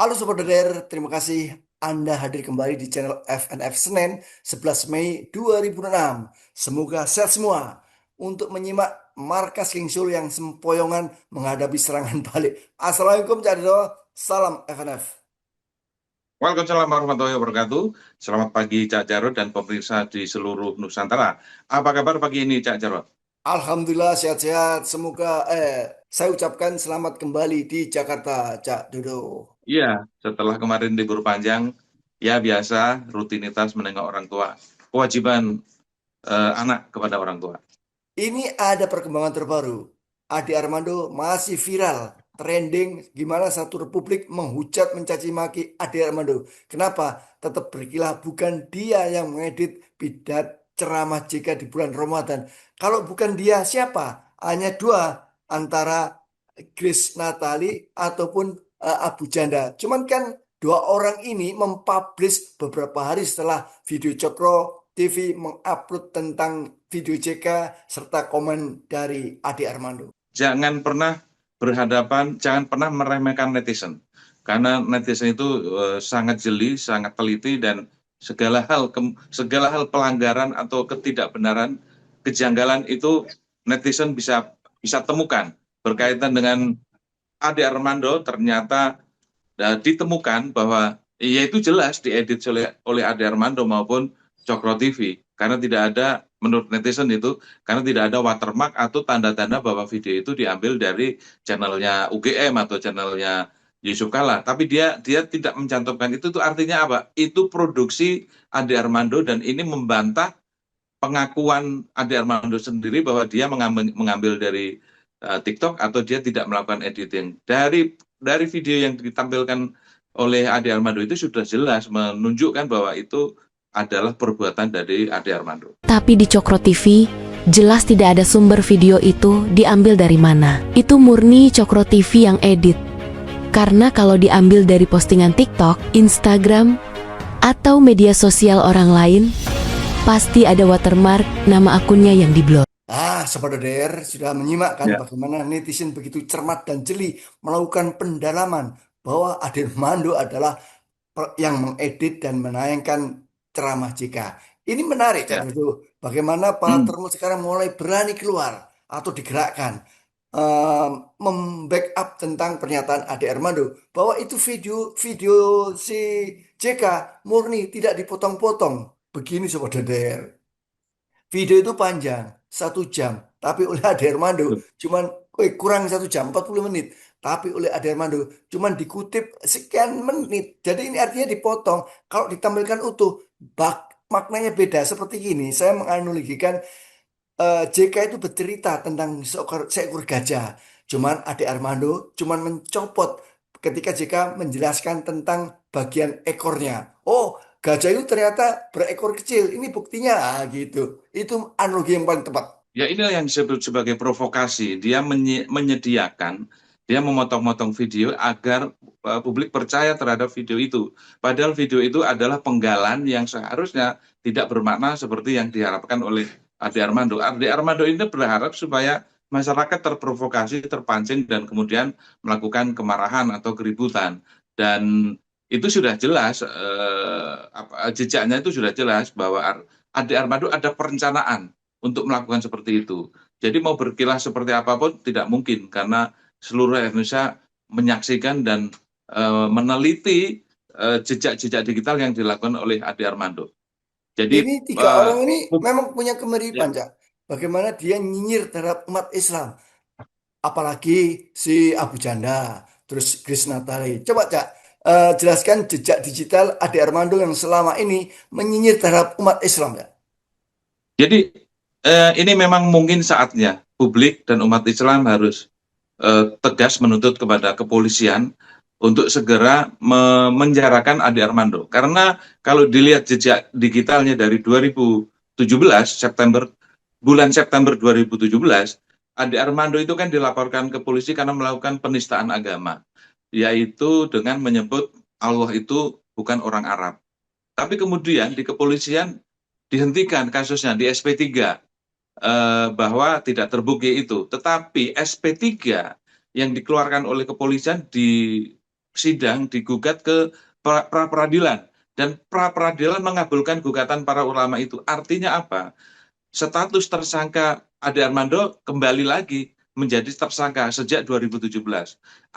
Halo Sobat Dader, terima kasih Anda hadir kembali di channel FNF Senin 11 Mei 2006. Semoga sehat semua untuk menyimak markas King Sul yang sempoyongan menghadapi serangan balik. Assalamualaikum Cak Dedo, salam FNF. Waalaikumsalam warahmatullahi wabarakatuh. Selamat pagi Cak Jarod dan pemirsa di seluruh Nusantara. Apa kabar pagi ini Cak Jarod? Alhamdulillah sehat-sehat. Semoga saya ucapkan selamat kembali di Jakarta Cak Dodo. Iya, setelah kemarin libur panjang, ya biasa rutinitas menengok orang tua. Kewajiban anak kepada orang tua. Ini ada perkembangan terbaru. Adi Armando masih viral, trending gimana satu republik menghujat mencaci maki Adi Armando. Kenapa? Tetap berkilah bukan dia yang mengedit pidat ceramah JK di bulan Ramadan. Kalau bukan dia siapa? Hanya dua antara Grace Natali ataupun Abu Janda. Cuman kan dua orang ini mempublish beberapa hari setelah video Cokro TV mengupload tentang video JK serta komen dari Adi Armando. Jangan pernah meremehkan netizen. Karena netizen itu sangat jeli, sangat teliti dan segala hal pelanggaran atau ketidakbenaran, kejanggalan itu netizen bisa bisa temukan berkaitan dengan Ade Armando. Ternyata ditemukan bahwa ya itu jelas diedit oleh Ade Armando maupun Cokro TV, karena tidak ada, menurut netizen itu, karena tidak ada watermark atau tanda-tanda bahwa video itu diambil dari channelnya UGM atau channelnya Yusuf Kala. Tapi dia tidak mencantumkan itu artinya apa? Itu produksi Ade Armando dan ini membantah pengakuan Ade Armando sendiri bahwa dia mengambil dari TikTok atau dia tidak melakukan editing. Dari video yang ditampilkan oleh Ade Armando itu sudah jelas menunjukkan bahwa itu adalah perbuatan dari Ade Armando. Tapi di Cokro TV, jelas tidak ada sumber video itu diambil dari mana. Itu murni Cokro TV yang edit. Karena kalau diambil dari postingan TikTok, Instagram, atau media sosial orang lain, pasti ada watermark nama akunnya yang diblok. Sobat Doder sudah menyimak kan Ya. bagaimana netizen begitu cermat dan jeli melakukan pendalaman bahwa Adi Armando adalah yang mengedit dan menayangkan ceramah JK. Ini menarik, Cak Ya. Dodo. Bagaimana para Hmm. termus sekarang mulai berani keluar atau digerakkan membackup tentang pernyataan Ade Armando bahwa itu video si JK murni tidak dipotong-potong. Begini Sobat Doder. Video itu panjang, 1 jam. Tapi oleh Ade Armando cuman kurang 1 jam, 40 menit. Tapi oleh Ade Armando cuman dikutip sekian menit. Jadi ini artinya dipotong. Kalau ditampilkan utuh, maknanya beda. Seperti ini, saya menganalogikan JK itu bercerita tentang seekor gajah. Cuman Ade Armando cuman mencopot ketika JK menjelaskan tentang bagian ekornya. Oh, gajah itu ternyata berekor kecil. Ini buktinya gitu. Itu analogi yang paling tepat. Ya, inilah yang disebut sebagai provokasi. Dia menyediakan, dia memotong-motong video agar publik percaya terhadap video itu. Padahal video itu adalah penggalan yang seharusnya tidak bermakna seperti yang diharapkan oleh Ade Armando. Ade Armando ini berharap supaya masyarakat terprovokasi, terpancing, dan kemudian melakukan kemarahan atau keributan. Dan itu sudah jelas, jejaknya itu sudah jelas bahwa Ade Armando ada perencanaan untuk melakukan seperti itu. Jadi mau berkilah seperti apapun tidak mungkin karena seluruh Indonesia menyaksikan dan meneliti jejak-jejak digital yang dilakukan oleh Ade Armando. Jadi Ini tiga orang ini pub- memang punya ya, kemiripan, Cak. Bagaimana dia nyinyir terhadap umat Islam. Apalagi si Abu Janda, terus Chris Natali. Coba Cak, jelaskan jejak digital Ade Armando yang selama ini menyinyir terhadap umat Islam ya. jadi ini memang mungkin saatnya publik dan umat Islam harus tegas menuntut kepada kepolisian untuk segera menjarakan Ade Armando. Karena kalau dilihat jejak digitalnya dari 2017 bulan September 2017, Ade Armando itu kan dilaporkan ke polisi karena melakukan penistaan agama, yaitu dengan menyebut Allah itu bukan orang Arab. Tapi kemudian di kepolisian dihentikan kasusnya di SP3, bahwa tidak terbukti itu. Tetapi SP3 yang dikeluarkan oleh kepolisian sidang digugat ke pra peradilan dan pra peradilan mengabulkan gugatan para ulama itu. Artinya apa? Status tersangka Ade Armando kembali lagi menjadi tersangka sejak 2017.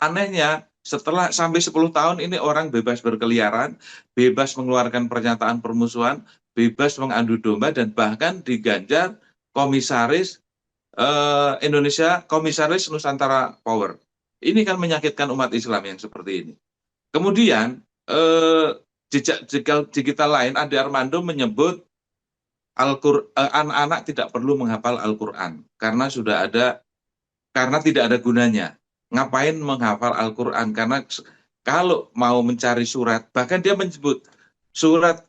Anehnya, setelah sampai 10 tahun ini orang bebas berkeliaran, bebas mengeluarkan pernyataan permusuhan, bebas mengadu domba, dan bahkan diganjar komisaris Indonesia, komisaris Nusantara Power. Ini kan menyakitkan umat Islam yang seperti ini. Kemudian, jejak digital lain, Ade Armando menyebut anak-anak tidak perlu menghafal Al-Quran karena tidak ada gunanya. Ngapain menghafal Al-Quran? Karena kalau mau mencari surat, bahkan dia menyebut surat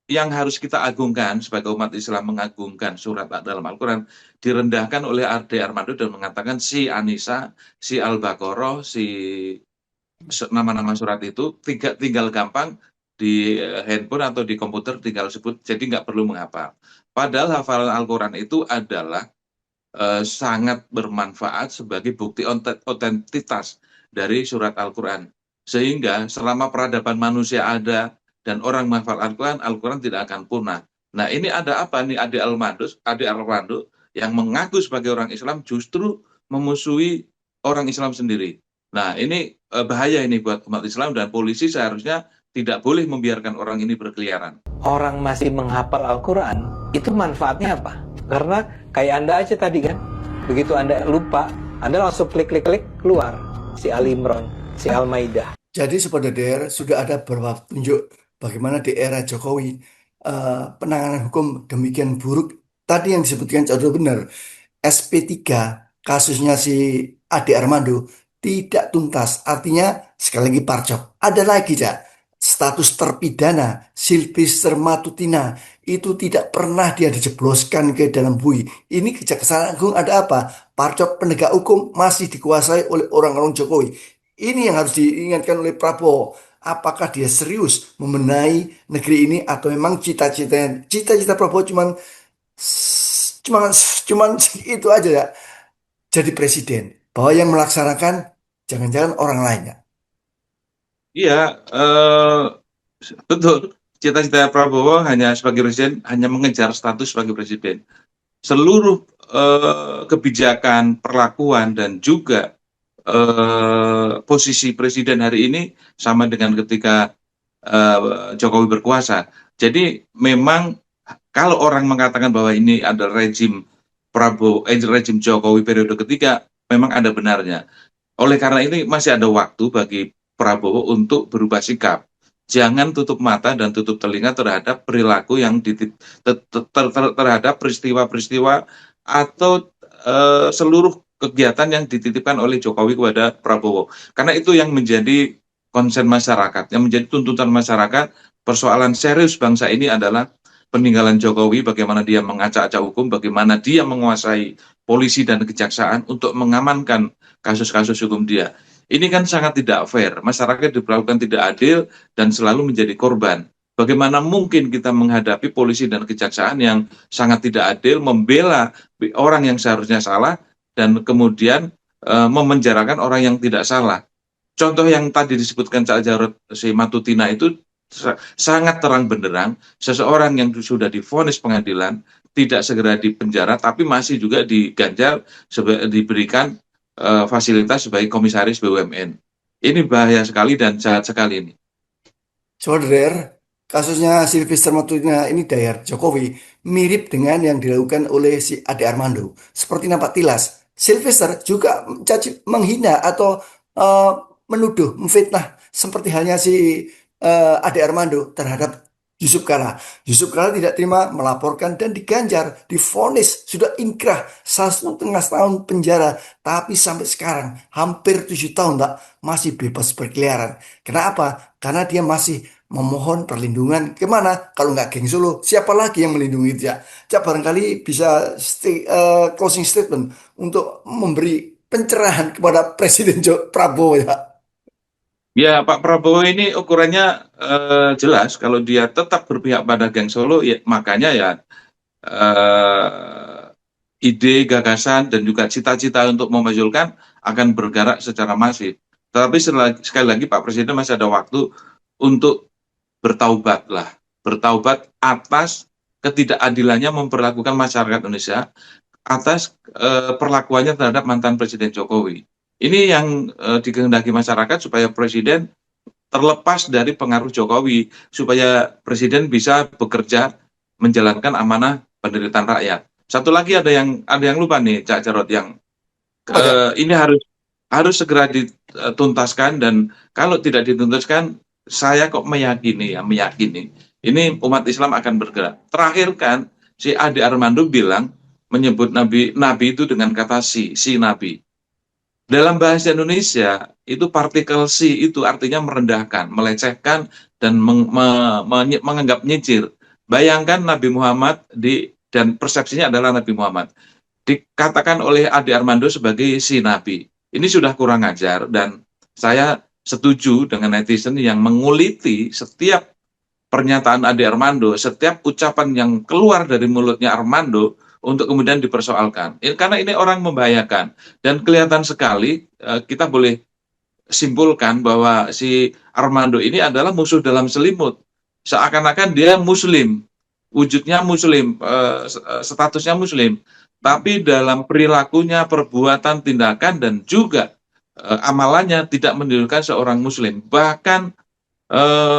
yang harus kita agungkan sebagai umat Islam, mengagungkan surat dalam Al-Quran, direndahkan oleh Ade Armando dan mengatakan si Anisa, si Al-Baqarah, si nama-nama surat itu tinggal gampang di handphone atau di komputer tinggal sebut, jadi nggak perlu menghafal. Padahal hafalan Al-Quran itu adalah sangat bermanfaat sebagai bukti otentitas dari surat Al-Quran. Sehingga selama peradaban manusia ada dan orang menghafal Al-Quran, Al-Quran tidak akan punah. Nah, ini ada apa nih Ade Armando yang mengaku sebagai orang Islam justru memusuhi orang Islam sendiri. Nah, ini bahaya ini buat umat Islam, dan polisi seharusnya tidak boleh membiarkan orang ini berkeliaran. Orang masih menghafal Al-Quran, itu manfaatnya apa? Karena kayak Anda aja tadi kan, begitu Anda lupa, Anda langsung klik-klik-klik, keluar si Ali Imran, si Al-Maidah. Jadi Sobat DDR, sudah ada beberapa tunjuk bagaimana di era Jokowi penanganan hukum demikian buruk. Tadi yang disebutkan Cak Dodo benar, SP3 kasusnya si Ade Armando tidak tuntas. Artinya sekali lagi parcok. Ada lagi Cak, status terpidana Sylvester Matutina itu tidak pernah dia dijebloskan ke dalam bui. Ini Kejaksaan Agung ada apa? Parcok penegak hukum masih dikuasai oleh orang-orang Jokowi. Ini yang harus diingatkan oleh Prabowo. Apakah dia serius membenahi negeri ini atau memang cita-cita Prabowo cuman cuman itu aja ya, jadi presiden, bahwa yang melaksanakan jangan-jangan orang lainnya. Iya, betul. Cita-cita Prabowo hanya sebagai presiden, hanya mengejar status sebagai presiden. Seluruh kebijakan, perlakuan, dan juga posisi presiden hari ini sama dengan ketika Jokowi berkuasa. Jadi memang kalau orang mengatakan bahwa ini adalah rejim rejim Jokowi periode ketiga, memang ada benarnya. Oleh karena ini masih ada waktu bagi Prabowo untuk berubah sikap. Jangan tutup mata dan tutup telinga terhadap perilaku yang terhadap peristiwa-peristiwa atau seluruh kegiatan yang dititipkan oleh Jokowi kepada Prabowo. Karena itu yang menjadi konsen masyarakat, yang menjadi tuntutan masyarakat. Persoalan serius bangsa ini adalah peninggalan Jokowi, bagaimana dia mengacak-acak hukum, bagaimana dia menguasai polisi dan kejaksaan untuk mengamankan kasus-kasus hukum dia. Ini kan sangat tidak fair, masyarakat diperlakukan tidak adil dan selalu menjadi korban. Bagaimana mungkin kita menghadapi polisi dan kejaksaan yang sangat tidak adil, membela orang yang seharusnya salah, dan kemudian memenjarakan orang yang tidak salah. Contoh yang tadi disebutkan Cak Jarod, si Matutina itu sangat terang benderang, seseorang yang sudah divonis pengadilan tidak segera dipenjara, tapi masih juga diganjar diberikan fasilitas sebagai komisaris BUMN. Ini bahaya sekali dan jahat sekali ini. Saudara, kasusnya Sylvester Matutina ini dayar Jokowi mirip dengan yang dilakukan oleh si Ade Armando. Seperti nampak tilas, Sylvester juga mencaci, menghina atau menuduh, memfitnah seperti halnya si Ade Armando terhadap Yusuf Kala. Yusuf Kala tidak terima, melaporkan dan diganjar, divonis, sudah inkrah 1,5 tahun penjara. Tapi sampai sekarang hampir 7 tahun tak masih bebas berkeliaran. Kenapa? Karena dia masih memohon perlindungan. Kemana? Kalau nggak geng Solo, siapa lagi yang melindungi dia? Cak barangkali bisa closing statement untuk memberi pencerahan kepada Presiden Prabowo ya. Ya, Pak Prabowo ini ukurannya jelas. Kalau dia tetap berpihak pada geng Solo, ya, makanya ya ide, gagasan, dan juga cita-cita untuk memajulkan akan bergerak secara masif. Tetapi sekali lagi Pak Presiden masih ada waktu untuk bertaubat lah, bertaubat atas ketidakadilannya memperlakukan masyarakat Indonesia, atas perlakuannya terhadap mantan Presiden Jokowi. Ini yang dikehendaki masyarakat supaya Presiden terlepas dari pengaruh Jokowi, supaya Presiden bisa bekerja menjalankan amanah penderitaan rakyat. Satu lagi ada yang lupa nih, Cak Jarot, yang Apa Cak? ini harus segera dituntaskan, dan kalau tidak dituntaskan, saya kok meyakini ini umat Islam akan bergerak. Terakhir kan si Ade Armando bilang, menyebut nabi itu dengan kata si nabi. Dalam bahasa Indonesia itu partikel si itu artinya merendahkan, melecehkan, dan menganggap nyicir. Bayangkan Nabi Muhammad dan persepsinya adalah Nabi Muhammad dikatakan oleh Ade Armando sebagai si nabi. Ini sudah kurang ajar, dan saya setuju dengan netizen yang menguliti setiap pernyataan Ade Armando, setiap ucapan yang keluar dari mulutnya Armando untuk kemudian dipersoalkan. Karena ini orang membahayakan, dan kelihatan sekali kita boleh simpulkan bahwa si Armando ini adalah musuh dalam selimut. Seakan-akan dia Muslim, wujudnya Muslim, statusnya Muslim, tapi dalam perilakunya, perbuatan, tindakan, dan juga amalannya tidak menunjukkan seorang Muslim, bahkan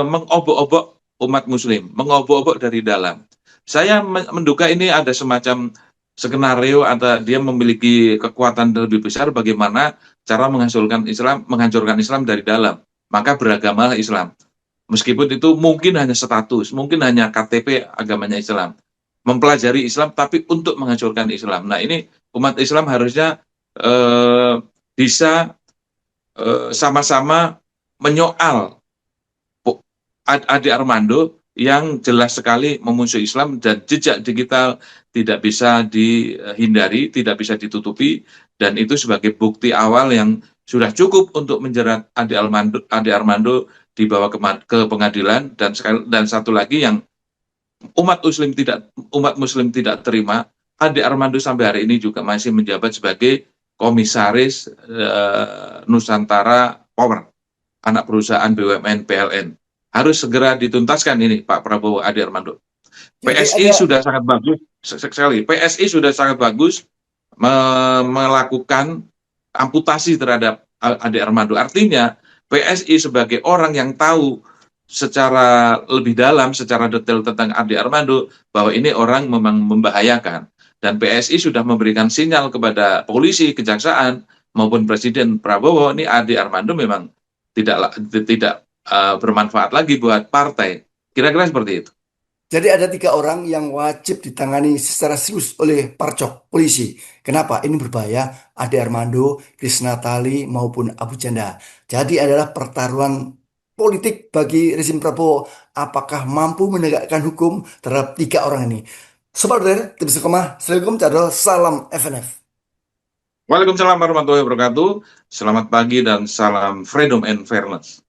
mengobok-obok umat Muslim, mengobok-obok dari dalam. Saya menduga ini ada semacam skenario atau dia memiliki kekuatan lebih besar bagaimana cara menghancurkan Islam dari dalam. Maka beragamalah Islam. Meskipun itu mungkin hanya status, mungkin hanya KTP agamanya Islam. Mempelajari Islam tapi untuk menghancurkan Islam. Nah, ini umat Islam harusnya bisa sama-sama menyoal Ade Armando yang jelas sekali memusuhi Islam, dan jejak digital tidak bisa dihindari, tidak bisa ditutupi, dan itu sebagai bukti awal yang sudah cukup untuk menjerat Ade Armando dibawa ke pengadilan. Dan satu lagi yang umat Muslim tidak terima, Ade Armando sampai hari ini juga masih menjabat sebagai komisaris Nusantara Power, anak perusahaan BUMN PLN. Harus segera dituntaskan ini Pak Prabowo, Ade Armando. PSI sudah sangat bagus sekali. PSI sudah sangat bagus melakukan amputasi terhadap Ade Armando. Artinya PSI sebagai orang yang tahu secara lebih dalam, secara detail tentang Ade Armando, bahwa ini orang memang membahayakan. Dan PSI sudah memberikan sinyal kepada polisi, kejaksaan, maupun Presiden Prabowo, ini Ade Armando memang tidak bermanfaat lagi buat partai. Kira-kira seperti itu. Jadi ada 3 orang yang wajib ditangani secara serius oleh Parcok, polisi. Kenapa? Ini berbahaya. Ade Armando, Krisna Tali, maupun Abu Janda. Jadi adalah pertaruhan politik bagi rezim Prabowo. Apakah mampu menegakkan hukum terhadap 3 orang ini? Sobat Brother, tim Sekomah, Assalamualaikum, Cadol, salam FNF. Waalaikumsalam warahmatullahi wabarakatuh. Selamat pagi dan salam freedom and fairness.